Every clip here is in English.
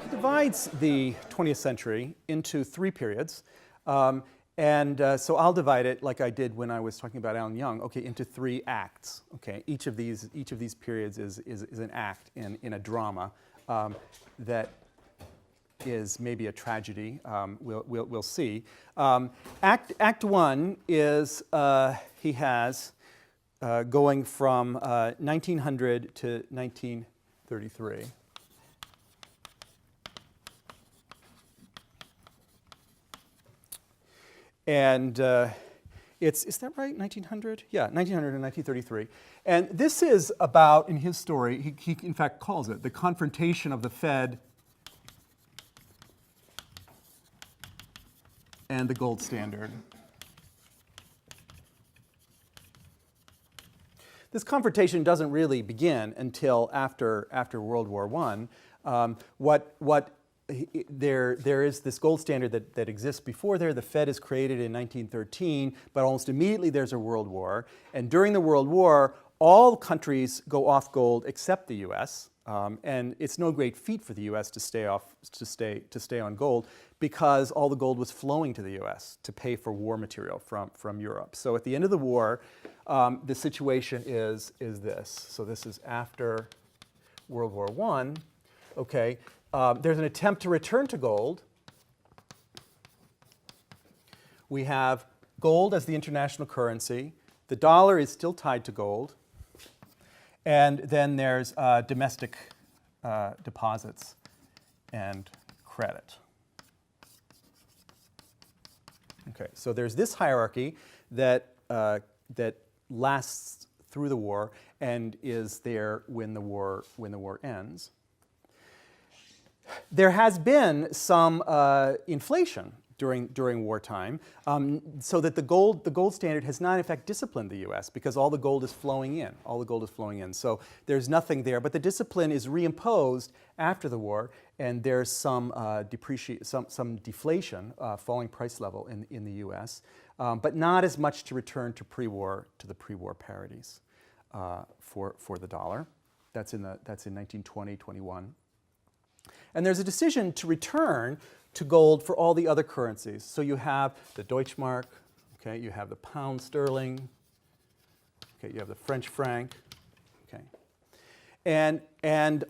He divides the 20th century into 3 periods. So I'll divide it like I did when I was talking about Alan Young, okay, into 3 acts. Okay, each of these periods is an act in a drama that is maybe a tragedy. We'll see. Act 1 is he has going from 1900 to 1933. And is that right, 1900? Yeah, 1900 and 1933. And this is about, in his story, he in fact calls it the confrontation of the Fed and the gold standard. This confrontation doesn't really begin until after World War I. There is this gold standard that exists before there. The Fed is created in 1913, but almost immediately there's a world war. And during the World War, all countries go off gold except the U.S. And it's no great feat for the U.S. to stay on gold because all the gold was flowing to the U.S. to pay for war material from Europe. So at the end of the war, the situation is this. So this is after World War I. Okay. There's an attempt to return to gold. We have gold as the international currency. The dollar is still tied to gold. And then there's domestic deposits and credit. Okay, so there's this hierarchy that lasts through the war and is there when the war ends. There has been some inflation during wartime, so that the gold standard has not in fact disciplined the U.S. because all the gold is flowing in. All the gold is flowing in. So there's nothing there, but the discipline is reimposed after the war, and there's some deflation, falling price level in the U.S., but not as much to return to the pre-war parities for the dollar. That's in 1920, 21. And there's a decision to return to gold for all the other currencies. So you have the Deutschmark, okay, you have the pound sterling, okay, you have the French franc, okay, and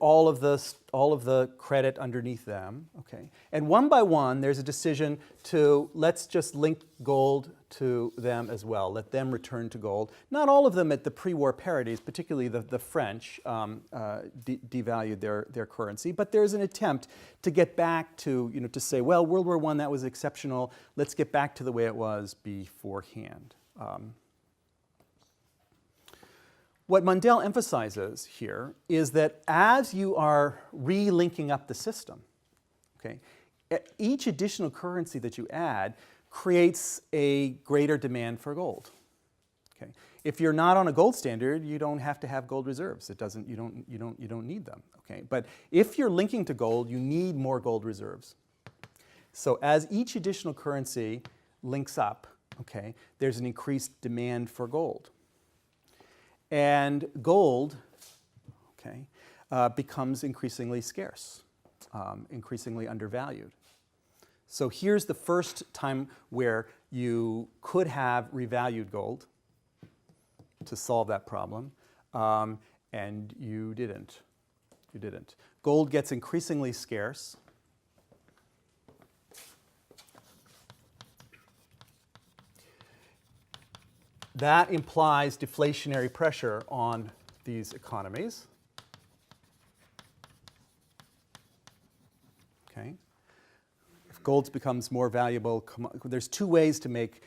all of the credit underneath them, okay. And one by one, there's a decision to let's just link gold to them as well. Let them return to gold. Not all of them at the pre-war parities, particularly the French devalued their currency, but there's an attempt to get back to, to say, well, World War I, that was exceptional. Let's get back to the way it was beforehand. What Mundell emphasizes here is that as you are relinking up the system, okay, each additional currency that you add creates a greater demand for gold. Okay, if you're not on a gold standard, you don't have to have gold reserves. You don't need them. Okay, but if you're linking to gold, you need more gold reserves. So as each additional currency links up, okay, there's an increased demand for gold. And gold, okay, becomes increasingly scarce, increasingly undervalued. So here's the first time where you could have revalued gold to solve that problem, and you didn't. You didn't. Gold gets increasingly scarce. That implies deflationary pressure on these economies. Okay. If gold becomes more valuable, there's 2 ways to make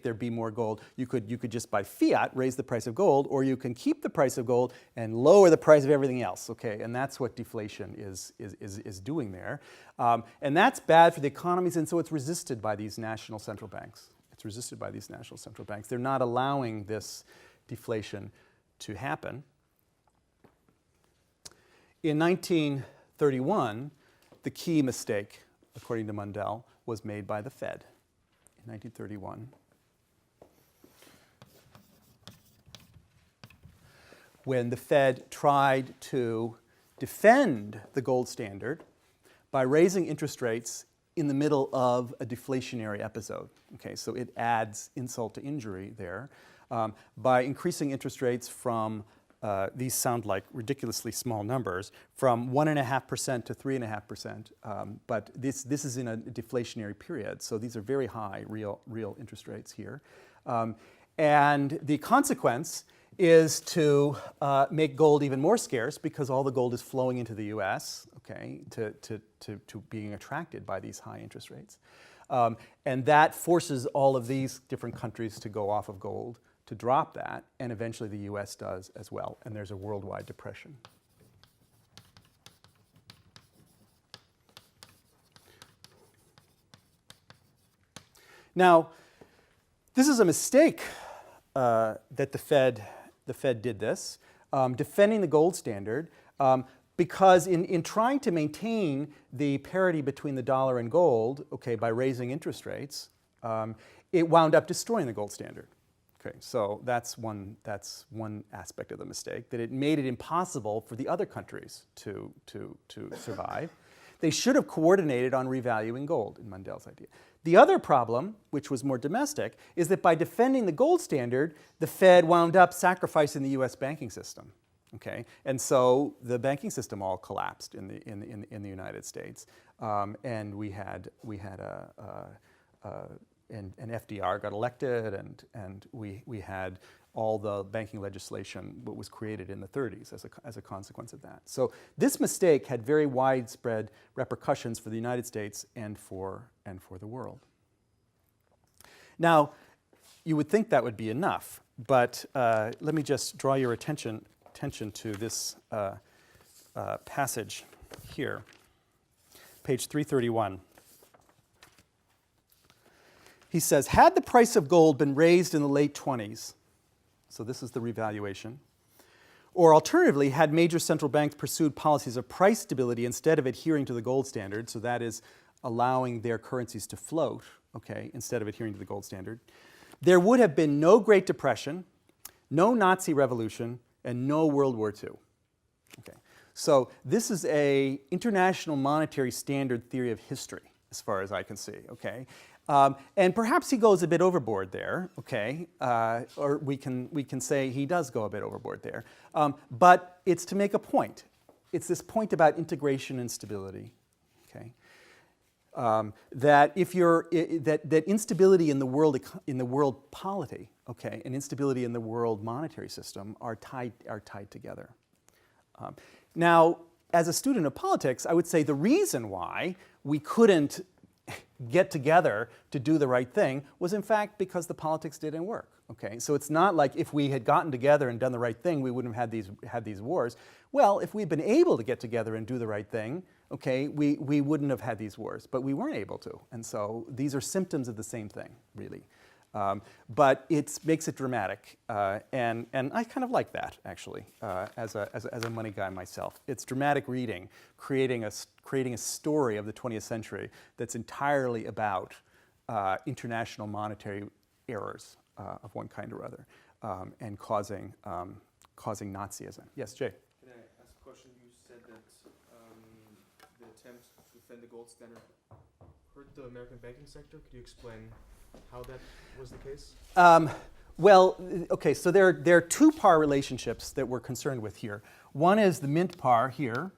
there be more gold. You could just by fiat raise the price of gold, or you can keep the price of gold and lower the price of everything else. Okay, and that's what deflation is doing there, and that's bad for the economies, and so it's resisted by these national central banks. It's resisted by these national central banks. They're not allowing this deflation to happen. In 1931, the key mistake, according to Mundell, was made by the Fed in 1931. when the Fed tried to defend the gold standard by raising interest rates in the middle of a deflationary episode. Okay, so it adds insult to injury there. By increasing interest rates from, these sound like ridiculously small numbers, from 1.5% to 3.5%. But this is in a deflationary period, so these are very high real interest rates here. And the consequence is to make gold even more scarce because all the gold is flowing into the US, okay, to being attracted by these high interest rates. And that forces all of these different countries to go off of gold, to drop that, and eventually the US does as well, and there's a worldwide depression. Now, this is a mistake that the Fed did this, defending the gold standard, because in trying to maintain the parity between the dollar and gold, okay, by raising interest rates, it wound up destroying the gold standard. Okay, so that's one aspect of the mistake, that it made it impossible for the other countries to survive. They should have coordinated on revaluing gold, in Mundell's idea. The other problem, which was more domestic, is that by defending the gold standard, the Fed wound up sacrificing the US banking system. Okay, and so the banking system all collapsed in the United States, and and FDR got elected, and we had all the banking legislation that was created in the 30s as a consequence of that. So this mistake had very widespread repercussions for the United States and for the world. Now, you would think that would be enough, but let me just draw your attention to this passage here, page 331. He says, had the price of gold been raised in the late 20s, so this is the revaluation, or alternatively, had major central banks pursued policies of price stability instead of adhering to the gold standard, so that is allowing their currencies to float, okay, instead of adhering to the gold standard, there would have been no Great Depression, no Nazi revolution, and no World War II. Okay. So this is an international monetary standard theory of history, as far as I can see, okay? And perhaps he goes a bit overboard there, okay? Or we can say he does go a bit overboard there. But it's to make a point. It's this point about integration and stability, okay? That if you're that instability in the world polity, okay, and instability in the world monetary system are tied together. Now, as a student of politics, I would say the reason why we couldn't get together to do the right thing was in fact because the politics didn't work. Okay, so it's not like if we had gotten together and done the right thing, we wouldn't have had these wars. Well, if we'd been able to get together and do the right thing, okay, we wouldn't have had these wars, but we weren't able to, and so these are symptoms of the same thing, really. But it makes it dramatic, and I kind of like that, actually, as a money guy myself. It's dramatic reading, creating a story of the 20th century that's entirely about international monetary errors of one kind or other, and causing Nazism. Yes, Jay? Can I ask a question? You said that the attempt to defend the gold standard hurt the American banking sector. Could you explain how that was the case? Well, okay, so there are two par relationships that we're concerned with here. One is the mint par here,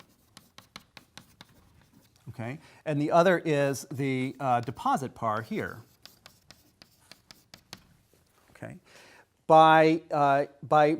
okay, and the other is the deposit par here. Okay, by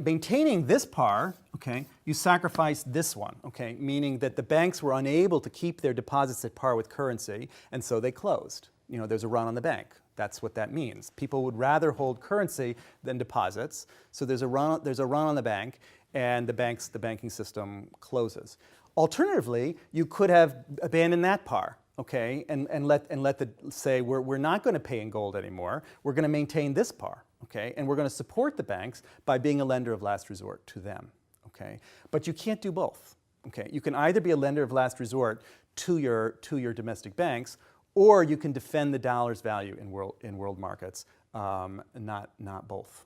maintaining this par, okay, you sacrifice this one, okay, meaning that the banks were unable to keep their deposits at par with currency, and so they closed. You know, there's a run on the bank. That's what that means. People would rather hold currency than deposits, so there's a run on the bank, and the banking system closes. Alternatively, you could have abandoned that par, okay, and let the say we're not going to pay in gold anymore. We're going to maintain this par, okay, and we're going to support the banks by being a lender of last resort to them, okay. But you can't do both, okay. You can either be a lender of last resort to your domestic banks, or you can defend the dollar's value in world markets, not both.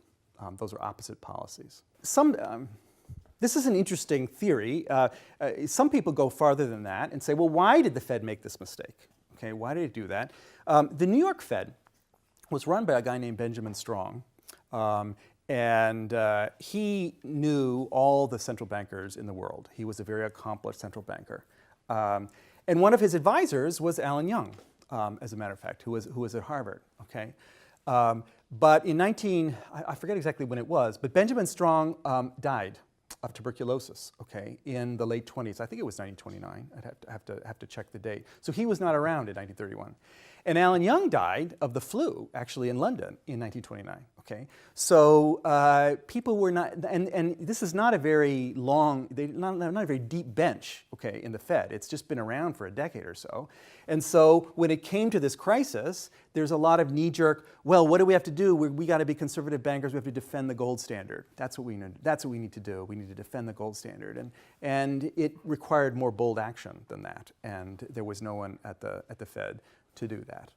Those are opposite policies. This is an interesting theory. Some people go farther than that and say, well, why did the Fed make this mistake? Okay, why did it do that? The New York Fed was run by a guy named Benjamin Strong, and he knew all the central bankers in the world. He was a very accomplished central banker. And one of his advisors was Alan Young, as a matter of fact, who was at Harvard. Okay? But in I forget exactly when it was, but Benjamin Strong died of tuberculosis, okay, in the late 20s. I think it was 1929. I'd have to check the date. So he was not around in 1931. And Alan Young died of the flu, actually, in London in 1929, okay? So people were not, and this is not a very long, not a very deep bench, okay, in the Fed. It's just been around for a decade or so. And so when it came to this crisis, there's a lot of knee-jerk, well, what do we have to do? We got to be conservative bankers. We have to defend the gold standard. That's what we need to do. We need to defend the gold standard. And it required more bold action than that. And there was no one at the Fed to do that.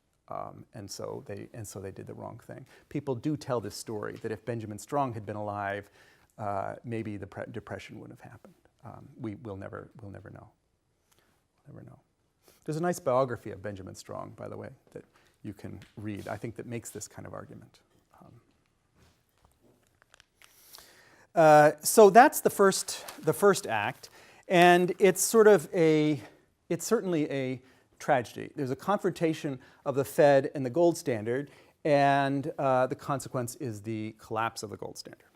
And so they did the wrong thing. People do tell this story that if Benjamin Strong had been alive, maybe the Depression wouldn't have happened. We'll never know. We'll never know. There's a nice biography of Benjamin Strong, by the way, that you can read. I think that makes this kind of argument. So that's the first act, and it's certainly a tragedy. There's a confrontation of the Fed and the gold standard, and the consequence is the collapse of the gold standard.